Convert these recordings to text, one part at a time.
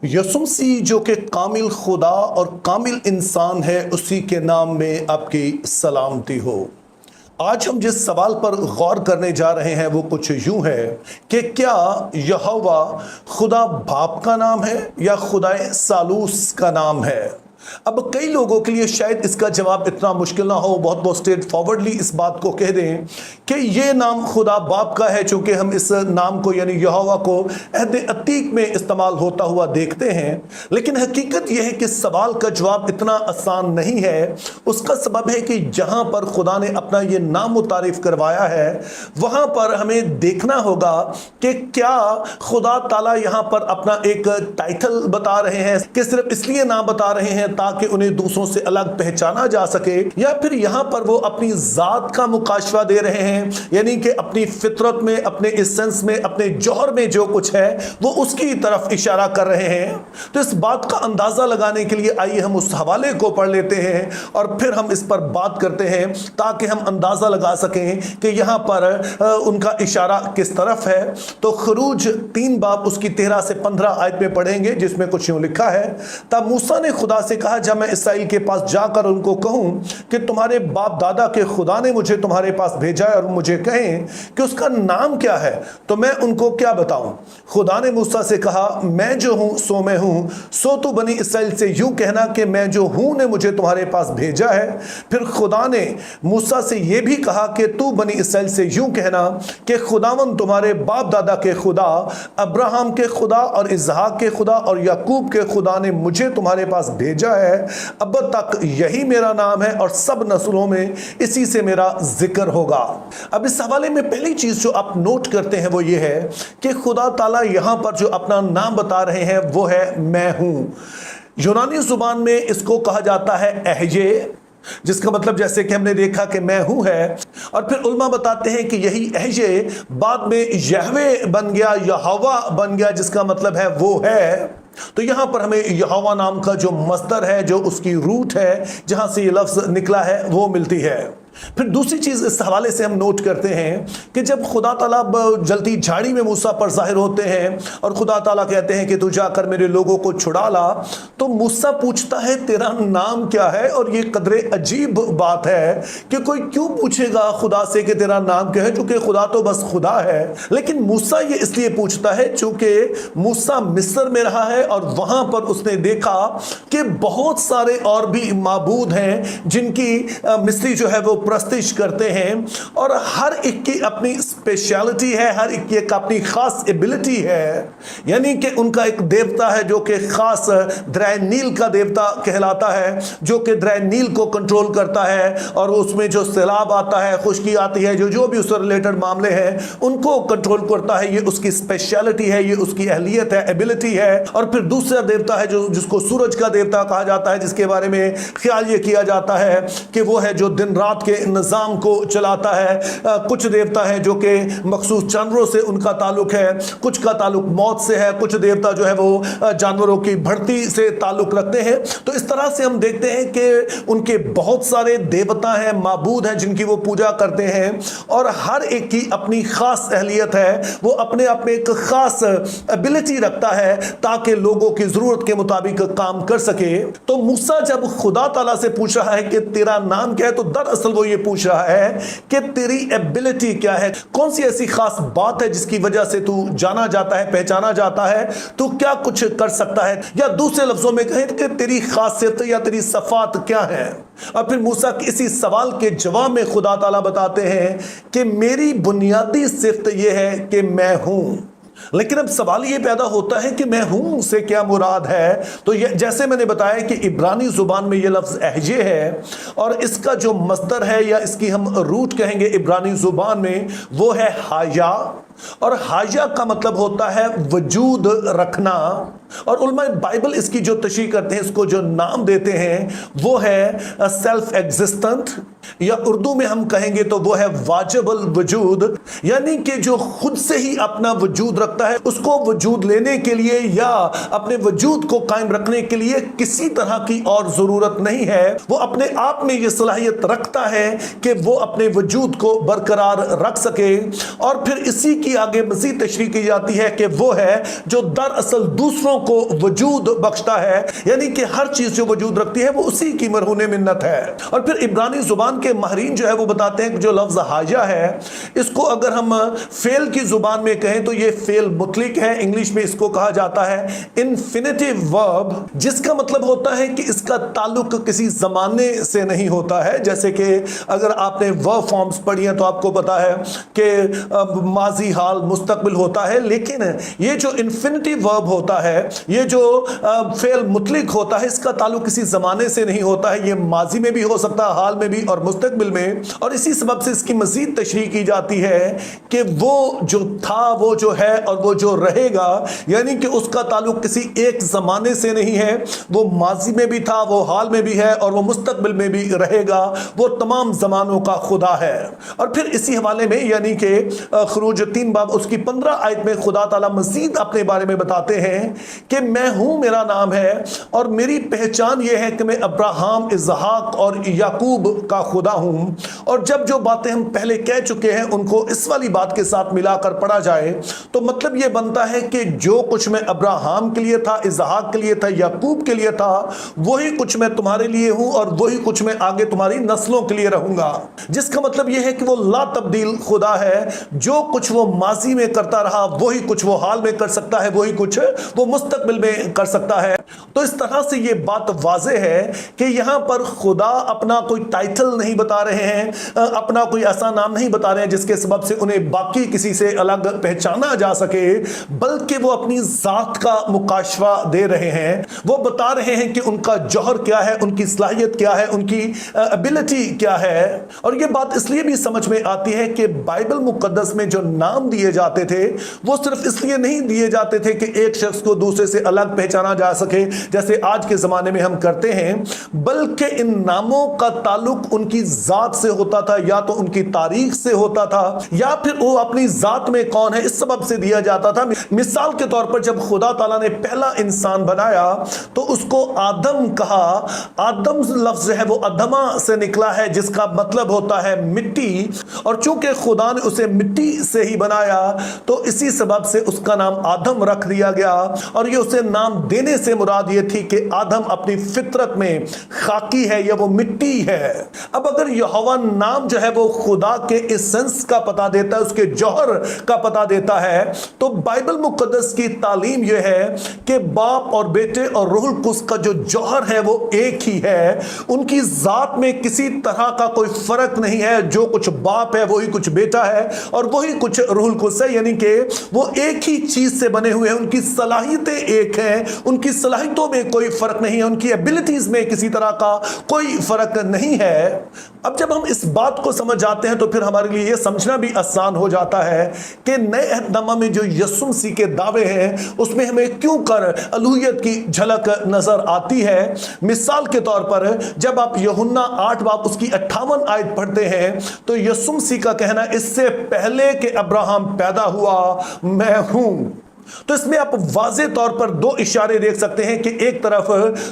यसुम मसीह जो कि कामिल खुदा और कामिल इंसान है, उसी के नाम में आपकी सलामती हो। आज हम जिस सवाल पर गौर करने जा रहे हैं वो कुछ यूं है कि क्या यहोवा खुदा बाप का नाम है या खुदाए सालूस का नाम है। अब कई लोगों के लिए शायद इसका जवाब इतना मुश्किल ना हो, बहुत बहुत स्ट्रेट फॉरवर्डली इस बात को कह दें कि ये नाम खुदा बाप का है, चूंकि हम इस नाम को यानी यहोवा को अहद अतीक में इस्तेमाल होता हुआ देखते हैं। लेकिन हकीकत यह है कि सवाल का जवाब इतना आसान नहीं है। उसका सबब है कि जहां पर खुदा ने अपना ये नाम मुतारिफ करवाया है वहां पर हमें देखना होगा कि क्या खुदा ताला यहां पर अपना एक टाइटल बता रहे हैं कि सिर्फ इसलिए नाम बता रहे हैं ताकि उन्हें दूसरों से अलग पहचाना जा सके, या फिर यहां पर वो अपनी जात का मुकाशवा दे रहे हैं, यानी कि अपनी फितरत में, अपने एसेंस में, अपने जौहर में जो कुछ है वो उसकी तरफ इशारा कर रहे हैं। तो इस बात का अंदाजा लगाने के लिए आइए हम उस हवाले को पढ़ लेते हैं और फिर हम इस पर बात करते हैं ताकि हम अंदाजा लगा सकें कि यहां पर उनका इशारा किस तरफ है। तो खरूज 3 बाब उसकी 13 से 15 आयत में पढ़ेंगे, जिसमें कुछ यूं लिखा है। तब मूसा ने खुदा से कहा, जब मैं इसराइल के पास जाकर उनको कहूं कि तुम्हारे बाप दादा के खुदा ने मुझे तुम्हारे पास भेजा है और मुझे कहें कि उसका नाम क्या है, तो मैं उनको क्या बताऊं। खुदा ने मूसा से कहा, मैं जो हूं सो मैं हूं, सो तू बनी इसराइल से यूं कहना कि मैं जो हूं ने मुझे तुम्हारे पास भेजा है। फिर खुदा ने मूसा से यह भी कहा कि तू बनी इसराइल से यूं कहना कि खुदावन तुम्हारे बाप दादा के खुदा, अब्राहम के खुदा और इसहाक के खुदा और याकूब के खुदा ने मुझे तुम्हारे पास भेजा है। अब तक यही मेरा नाम है और सब नस्लों में इसी से मेरा जिक्र होगा। अब इस हवाले में पहली चीज जो आप नोट करते हैं वो ये है कि खुदा ताला यहां पर जो अपना नाम बता रहे हैं वो है मैं हूं। यूनानी जुबान में इसको कहा जाता है एहजे, जिसका मतलब जैसे कि हमने देखा कि मैं हूं है, और फिर उल्मा बताते हैं कि यही एहजे बाद में यहवे बन गया, यहोवा बन गया, जिसका मतलब है वो है। तो यहां पर हमें यहोवा नाम का जो मस्दर है, जो उसकी रूट है, जहां से ये लफ्ज निकला है, वो मिलती है। फिर दूसरी चीज इस हवाले से हम नोट करते हैं कि जब खुदा ताला जलती झाड़ी में मूसा पर जाहिर होते हैं और खुदा ताला कहते हैं कि तू जाकर मेरे लोगों को छुड़ा ला, तो मूसा पूछता है तेरा नाम क्या है। और ये कदरे अजीब बात है कि कोई क्यों पूछेगा खुदा से कि तेरा नाम क्या है, क्योंकि खुदा तो बस खुदा है। लेकिन मूसा ये इसलिए पूछता है चूंकि मूसा मिस्र में रहा है और वहां पर उसने देखा कि बहुत सारे और भी माबूद हैं जिनकी मिस्री जो है वो प्रस्तिश करते हैं, और हर एक की अपनी स्पेशलिटी है, हर एक की एक अपनी खास एबिलिटी है। यानी कि उनका एक देवता है जो कि खास दरिया नील का देवता कहलाता है, जो कि दरिया नील को कंट्रोल करता है और उसमें जो सैलाब आता है, खुश्की आती है, जो भी उससे रिलेटेड मामले हैं उनको कंट्रोल करता है। ये उसकी स्पेशलिटी है, ये उसकी अहलियत है, एबिलिटी है। और फिर दूसरा देवता है जो जिसको सूरज का देवता कहा जाता है, जिसके बारे में ख्याल ये किया जाता है कि वो है जो दिन रात के निजाम को चलाता है। कुछ देवता है जो कि मखसूस जानवरों से उनका ताल्लुक है, कुछ का ताल्लुक मौत से है, कुछ देवता जो है वो जानवरों की बढ़ती से ताल्लुक रखते हैं। तो इस तरह से हम देखते हैं कि उनके बहुत सारे देवता हैं, माबूद हैं जिनकी वो पूजा करते हैं, और हर एक की अपनी खास अहलियत है। वो अपने आप में एक खास एबिलिटी रखता है ताकि लोगों की जरूरत के मुताबिक काम कर सके। तो मूसा जब खुदा ताला से पूछ रहा है कि तेरा नाम क्या है, तो दरअसल वो ये पूछ रहा है कि तेरी एबिलिटी क्या है, कौन सी ऐसी खास बात है जिसकी वजह से तू जाना जाता है, पहचाना जाता है, तू क्या कुछ कर सकता है, या दूसरे लफ्जों में कहें कि तेरी खासियत या तेरी सफात क्या है। और फिर मूसा के इसी सवाल के जवाब में खुदा ताला बताते हैं कि मेरी बुनियादी सिफ्त यह है कि मैं हूं। लेकिन अब सवाल ये पैदा होता है कि मैं हूं से क्या मुराद है। तो जैसे मैंने बताया कि इब्रानी जुबान में ये लफ्ज एहजे है, और इसका जो मस्दर है या इसकी हम रूट कहेंगे इब्रानी जुबान में, वो है हाया। और हाया का मतलब होता है वजूद रखना। और उलमा बाइबल इसकी जो तशरीह करते हैं, इसको जो नाम देते हैं वो है सेल्फ एग्जिस्टेंट, या उर्दू में हम कहेंगे तो वो है वाजिबुल वजूद, यानी कि जो खुद से ही अपना वजूद रखता है, उसको वजूद लेने के लिए या अपने वजूद को कायम रखने के लिए किसी तरह की और जरूरत नहीं है। वो अपने आप में ये सलाहियत रखता है कि वो अपने वजूद को बरकरार रख सके। और फिर इसी की आगे मजीद तशरीह की जाती है कि वो है जो दरअसल दूसरों चीजों को वजूद बख्शता है, यानी कि हर चीज जो वजूद रखती है वो उसी की मरहून मिन्नत है। और फिर इब्रानी जुबान के माहिरीन जो है वो बताते हैं कि जो लफ्ज हाजा है, इसको अगर हम फेल की जुबान में कहें तो ये फेल मुतलिक है। इंग्लिश में इसको कहा जाता है इन्फिनिटिव वर्ब, जिसका मतलब होता है कि इसका ताल्लुक किसी जमाने से नहीं होता है। जैसे कि अगर आपने वर्ब फॉर्म्स पढ़ी हैं तो आपको पता है कि माजी, हाल, मुस्तकबिल होता है, लेकिन ये जो इन्फिनिटिव वर्ब होता है, ये जो फेल मुतलिक होता है, इसका ताल्लुक किसी जमाने से नहीं होता है। ये माजी में भी हो सकता है, हाल में भी और मुस्तकबिल में। और इसी सबब से इसकी मजीद तशरीह की जाती है कि वो जो था, वो जो है और वो जो रहेगा, यानी कि उसका ताल्लुक किसी एक जमाने से नहीं है। वो माजी में भी था, वो हाल में भी है और वो मुस्तकबिल में भी रहेगा। वो तमाम जमानों का खुदा है। और फिर इसी हवाले में यानी कि खुरूज 3 बाब उसकी 15 आयत में खुदा ताला मजीद अपने बारे में बताते हैं कि मैं हूं, मेरा नाम है और मेरी पहचान यह है कि मैं अब्राहम, इसहाक और याकूब का खुदा हूं। और जब जो बातें हम पहले कह चुके हैं उनको इस वाली बात के साथ मिलाकर पढ़ा जाए तो मतलब यह बनता है कि जो कुछ मैं अब्राहम के लिए था, इसहाक के लिए था, याकूब के लिए था, वही कुछ मैं तुम्हारे लिए हूं और वही कुछ मैं आगे तुम्हारी नस्लों के लिए रहूंगा। जिसका मतलब यह है कि वो ला तब्दील खुदा है। जो कुछ वो माजी में करता रहा वही कुछ वो हाल में कर सकता है, वही कुछ वो मुस्तकबिल में कर सकता है। तो इस तरह से ये बात वाज़े है कि यहां पर खुदा अपना कोई टाइटल नहीं बता रहे हैं, अपना कोई ऐसा नाम नहीं बता रहे हैं जिसके सबब से उन्हें बाकी किसी से अलग पहचाना जा सके, बल्कि वो अपनी जात का मुकाशवा दे रहे हैं। वो बता रहे हैं कि उनका जौहर क्या है, उनकी सलाहियत क्या है, उनकी एबिलिटी क्या है। और ये बात इसलिए भी समझ में आती है कि बाइबल मुकद्दस में जो नाम दिए जाते थे वो सिर्फ इसलिए नहीं दिए जाते थे कि एक शख्स को दूसरे से अलग पहचाना जा सके जैसे आज के जमाने में हम करते हैं, बल्कि इन नामों का ताल्लुक उनकी जात से होता था, या तो उनकी तारीख से होता था, या फिर वो अपनी जात में कौन है इस सबब से दिया जाता था। मिसाल के तौर पर जब खुदा ताला ने पहला इंसान बनाया तो उसको आदम कहा। आदम लफ्ज है वो अदमा से निकला है, जिसका मतलब होता है मिट्टी। और चूंकि खुदा ने उसे मिट्टी से ही बनाया तो इसी सबब से उसका नाम आदम रख दिया गया। और ये उसे नाम देने से मुराद ये थी कि आदम अपनी फितरत में खाकी है या वो मिट्टी है। अब अगर यहोवा नाम जो है वो खुदा के एसेंस का पता देता है, उसके जौहर का पता देता है, तो बाइबल मुकद्दस की तालीम यह है कि बाप और बेटे और रूहुल कुद्स का जो जौहर है वो एक ही है। उनकी जात में किसी तरह का कोई फर्क नहीं है। जो कुछ बाप है वही कुछ बेटा है और वही कुछ रूहुल कुद्स है, यानी कि वो एक ही चीज से बने हुए हैं। उनकी सलाहियतें एक हैं, उनकी सलाहियतों में कोई फर्क नहीं है, उनकी एबिलिटीज में किसी तरह का कोई फर्क नहीं है। अब जब हम इस बात को समझ जाते हैं तो फिर हमारे लिए यह समझना भी आसान हो जाता है कि नए अहदनामा में जो यीशु मसीह के दावे हैं उसमें हमें क्यों कर अलूहियत की झलक नजर आती है। मिसाल के तौर पर जब आप यूहन्ना 8 बाब उसकी 58 आयत पढ़ते हैं तो यीशु मसीह का कहना, इससे पहले कि अब्राहम पैदा हुआ मैं हूं। तो इसमें आप वाज़े तौर पर 2 इशारे देख सकते हैं कि एक तरफ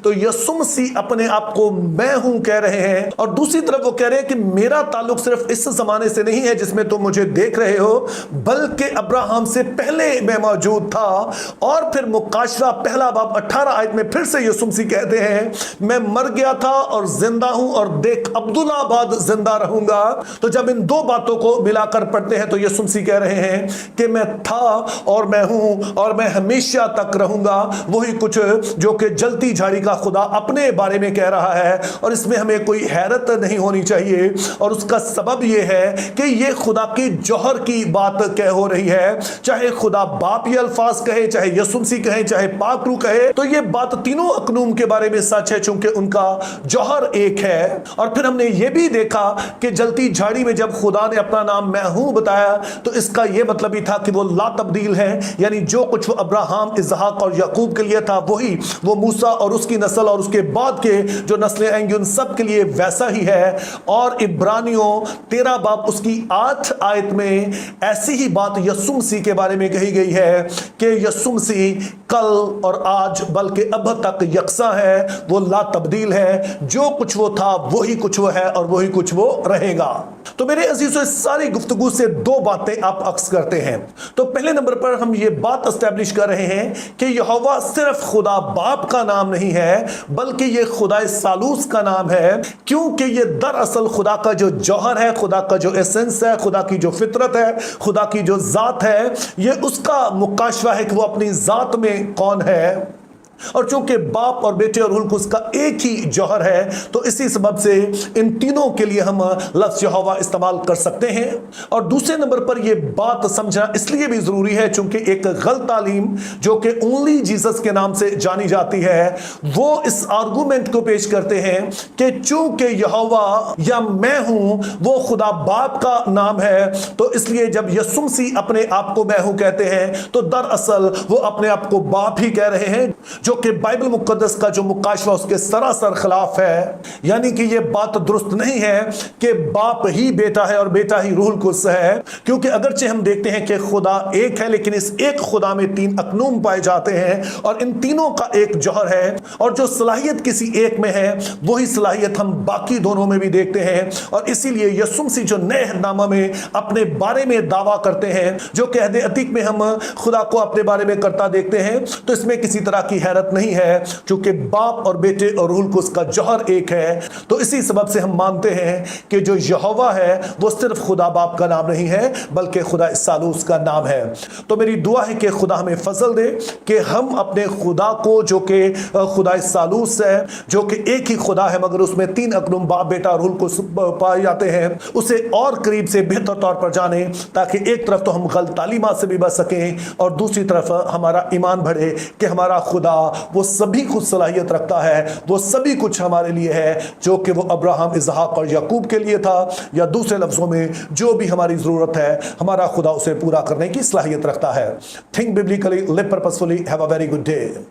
तो यीशु मसीह अपने आप को मैं हूं कह रहे हैं और दूसरी तरफ वो कह रहे हैं कि मेरा ताल्लुक सिर्फ इस जमाने से नहीं है जिसमें तुम मुझे देख रहे हो, बल्कि अब्राहम से पहले मैं मौजूद था। और फिर मुकाशरा पहला बाब 18 आयत में फिर से यीशु मसीह कहते हैं, मैं मर गया था और जिंदा हूं और देख अब्दुल्ला बाद जिंदा रहूंगा। तो जब इन 2 बातों को मिलाकर पढ़ते हैं तो यीशु मसीह कह रहे हैं कि मैं था और मैं हूं और मैं हमेशा तक रहूंगा। वही कुछ जो कि जलती झाड़ी का खुदा अपने बारे में कह रहा है। और इसमें हमें कोई हैरत नहीं होनी चाहिए, और उसका सबब यह है कि यह खुदा की जौहर की बात कह हो रही है। चाहे खुदा बाप ये अल्फाज कहे, चाहे यीशु मसीह कहे, चाहे पाक रूह कहे, तो यह बात तीनों अकनूम के बारे में सच है, चूंकि उनका जौहर एक है। और फिर हमने यह भी देखा कि जलती झाड़ी में जब खुदा ने अपना नाम मैं हूं बताया तो इसका यह मतलब ही था कि वो ला तब्दील है, यानी जो कुछ वो अब्राहम, इसहाक और याकूब के लिए था वही वो मूसा और उसकी नस्ल और उसके बाद के जो नस्लें आएंगी उन सब के लिए वैसा ही है। और इब्रानियों 13 बाब उसकी 8 आयत में ऐसी ही बात यीशु मसीह के बारे में कही गई है कि यीशु मसीह कल और आज बल्कि अब तक यकसा है, वो ला तब्दील है। जो कुछ वो था वही कुछ वो है और वही कुछ वो रहेगा। तो मेरे अजीजों, इस सारी गुफ्तगू से 2 बातें आप अक्स करते हैं। तो पहले नंबर पर हम ये बात बात एस्टेब्लिश कर रहे हैं कि यहोवा सिर्फ खुदा बाप का नाम नहीं है, बल्कि ये खुदा सालूस का नाम है, क्योंकि ये दरअसल खुदा का जो जौहर है, खुदा का जो एसेंस है, खुदा की जो फितरत है, खुदा की जो जात है, ये उसका मुकाशवा है कि वो अपनी जात में कौन है। और चूंकि बाप और बेटे और रूह कुद्स का एक ही जौहर है, तो इसी सबब से इन तीनों के लिए हम लफ्ज़ यहोवा इस्तेमाल कर सकते हैं। और दूसरे नंबर पर यह बात समझना इसलिए भी जरूरी है चूंकि एक गलत तालीम जो कि ओनली जीसस के नाम से जानी जाती है, वो इस आर्गूमेंट को पेश करते हैं कि चूंकि यहोवा या मैं हूं वो खुदा बाप का नाम है, तो इसलिए जब यीशु मसीह अपने आप को मैं हूं कहते हैं, तो दरअसल वो अपने आप को बाप ही कह रहे हैं, जो कि बाइबल मुकद्दस का जो मुकाशवा उसके सरासर खिलाफ है। यानी कि यह बात दुरुस्त नहीं है कि बाप ही बेटा है और बेटा ही रूहुल कुद्स है, क्योंकि अगरचे हम देखते हैं कि खुदा एक है, लेकिन इस एक खुदा में तीन अकनूम पाए जाते हैं और इन तीनों का एक जौहर है, और जो सलाहियत किसी एक में है वही सलाहियत हम बाकी दोनों में भी देखते हैं। और इसीलिए यीशु मसीह जो नए अहदनामा में अपने बारे में दावा करते हैं, जो कि अहद अतीक में हम खुदा को अपने बारे में करता देखते हैं, तो इसमें किसी तरह की हैरत नहीं है, क्योंकि बाप और बेटे और रूहुल कुद्स का जौहर एक है। तो इसी सबब से हम मानते हैं कि जो यहोवा है वो सिर्फ खुदा बाप का नाम नहीं है, बल्कि खुदा सालूस का नाम है। तो मेरी दुआ है कि खुदा हमें फजल दे कि हम अपने खुदा को, जो कि खुदा सालूस है, जो कि एक ही खुदा है मगर उसमें तीन अकनूम बाप बेटा और रूहुल कुद्स पाए जाते हैं, उसे और करीब से बेहतर तौर पर जाने, ताकि एक तरफ तो हम गलत तालीमात से भी बच सकें और दूसरी तरफ हमारा ईमान बढ़े कि हमारा खुदा वो सभी कुछ सलाहियत रखता है, वो सभी कुछ हमारे लिए है, जो कि वो अब्राहम, इसहाक और याकूब के लिए था, या दूसरे लफ्जों में जो भी हमारी जरूरत है हमारा खुदा उसे पूरा करने की सलाहियत रखता है। Think biblically, live purposefully, have a very good day.